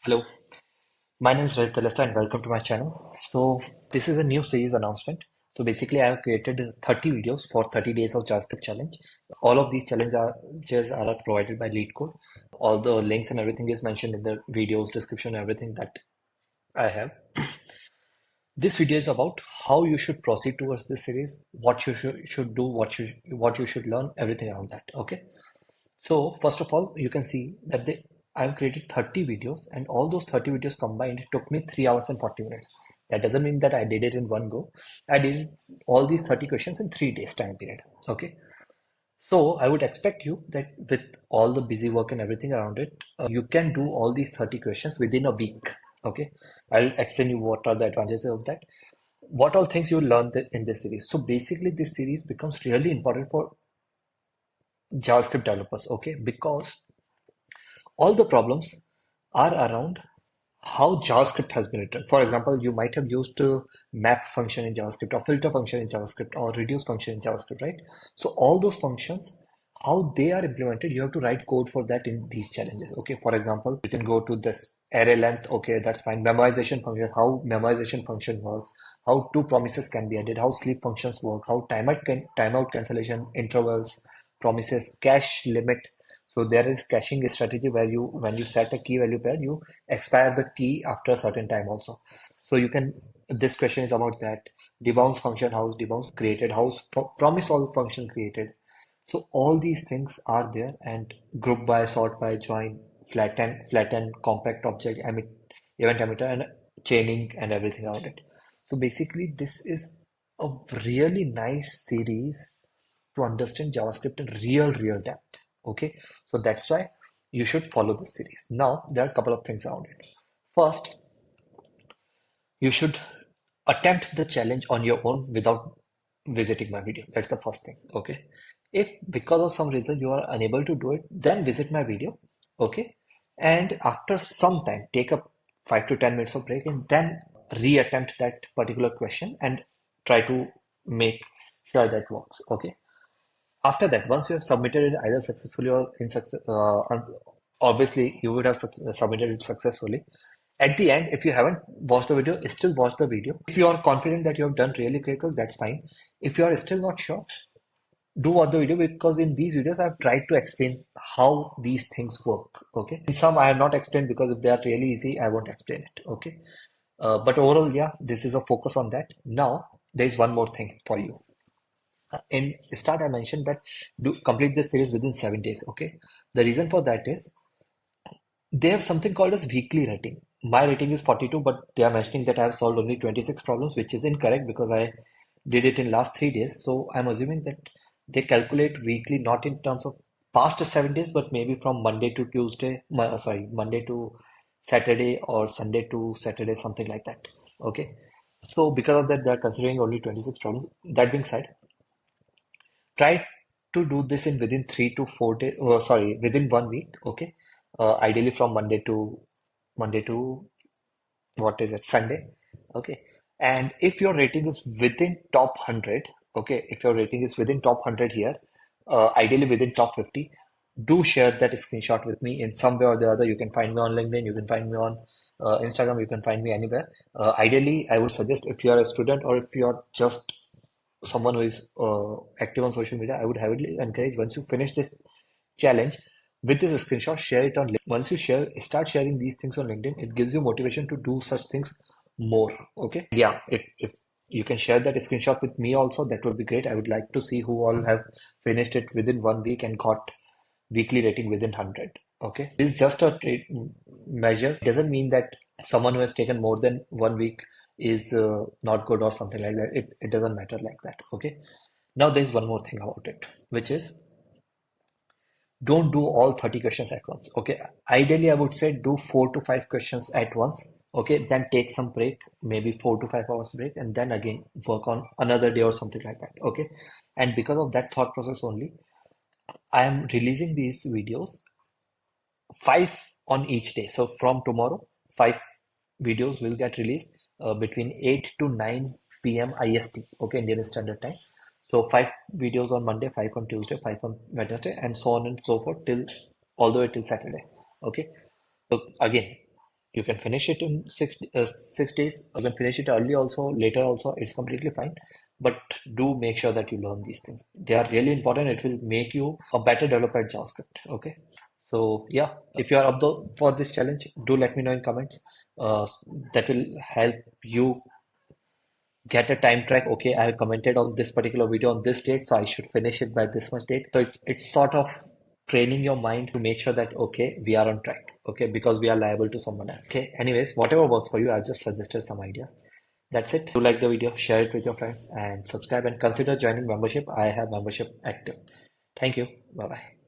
Hello, my name is Red Talesta and welcome to my channel. So this is a new series announcement. So basically I have created 30 videos for 30 days of JavaScript challenge. All of these challenges are provided by LeetCode. All the links and everything is mentioned in the videos, description, everything that I have. This video is about how you should proceed towards this series, what you should do, what you should learn, everything around that. Okay. So first of all, you can see that I've created 30 videos and all those 30 videos combined it took me 3 hours and 40 minutes. That doesn't mean that I did it in one go. I did all these 30 questions in 3 days time period. Okay. So I would expect you that with all the busy work and everything around it, you can do all these 30 questions within a week. Okay. I'll explain you what are the advantages of that. What all things you will learn in this series. So basically this series becomes really important for JavaScript developers. Okay. Because all the problems are around how JavaScript has been written. For example, you might have used a map function in JavaScript or filter function in JavaScript or reduce function in JavaScript, right? So all those functions, how they are implemented, you have to write code for that in these challenges. Okay, for example, you can go to this array length. Okay, that's fine. Memorization function, how memorization function works, how two promises can be added, how sleep functions work, how timeout cancellation, intervals, promises, cache limit. So there is caching strategy where when you set a key value pair, you expire the key after a certain time also. So you can, this question is about that. Debounce function, how is debounce created, how is promise all function created. So all these things are there, and group by, sort by, join, flatten, compact object, event emitter, and chaining and everything around it. So basically, this is a really nice series to understand JavaScript in real depth. Okay, so that's why you should follow this series. Now, there are a couple of things around it. First, you should attempt the challenge on your own without visiting my video. That's the first thing. Okay, if because of some reason you are unable to do it, then visit my video. Okay, and after some time, take a 5 to 10 minutes of break and then reattempt that particular question and try to make sure that works. Okay, after that, once you have submitted it either successfully or obviously you would have submitted it successfully. At the end, if you haven't watched the video, still watch the video. If you are confident that you have done really great work, that's fine. If you are still not sure, do watch the video because in these videos I've tried to explain how these things work. Okay. In some I have not explained because if they are really easy, I won't explain it. Okay. But overall, yeah, this is a focus on that. Now, there is one more thing for you. In start, I mentioned that do complete this series within 7 days. Okay, the reason for that is they have something called as weekly rating. My rating is 42, but they are mentioning that I have solved only 26 problems, which is incorrect because I did it in last 3 days. So I'm assuming that they calculate weekly not in terms of past 7 days, but maybe from Monday to Tuesday, sorry, Monday to Saturday or Sunday to Saturday, something like that. Okay. So because of that, they are considering only 26 problems. That being said, try to do this in within 3 to 4 days. Sorry, within 1 week. Okay, ideally from Monday to what is it, Sunday. Okay, and if your rating is within top 100, okay, if your rating is within top 100 here, ideally within top 50, do share that screenshot with me in some way or the other. You can find me on LinkedIn, you can find me on Instagram, you can find me anywhere. Ideally, I would suggest if you are a student or if you are just someone who is active on social media, I would heavily encourage once you finish this challenge with this screenshot, share it on LinkedIn. Once you start sharing these things on LinkedIn, it gives you motivation to do such things more. Okay. Yeah. If you can share that screenshot with me also, that would be great. I would like to see who all have finished it within 1 week and got weekly rating within 100. Okay. This is just a measure. It doesn't mean that someone who has taken more than 1 week is not good or something like that. It doesn't matter like that. Okay. Now there's one more thing about it, which is don't do all 30 questions at once. Okay. Ideally, I would say do 4 to 5 questions at once. Okay. Then take some break, maybe 4 to 5 hours break, and then again work on another day or something like that. Okay. And because of that thought process only, I am releasing these videos 5 on each day. So from tomorrow, 5 videos will get released between 8 to 9 p.m. IST, okay, Indian Standard Time. So 5 videos on Monday, 5 on Tuesday, 5 on Wednesday, and so on and so forth till all the way till Saturday. Okay. So again, You can finish it in 6 days. You can finish it early also, later also. It's completely fine. But do make sure that you learn these things. They are really important. It will make you a better developer at JavaScript. Okay. So yeah, if you are up for this challenge, do let me know in comments. Uh, that will help you get a time track. Okay, I have commented on this particular video on this date, so I should finish it by this much date. So it's sort of training your mind to make sure that okay, we are on track. Okay, because we are liable to someone else. Okay, anyways, whatever works for you, I've just suggested some ideas. That's it. If you like the video, share it with your friends and subscribe and consider joining membership. I have membership active. Thank you. Bye bye.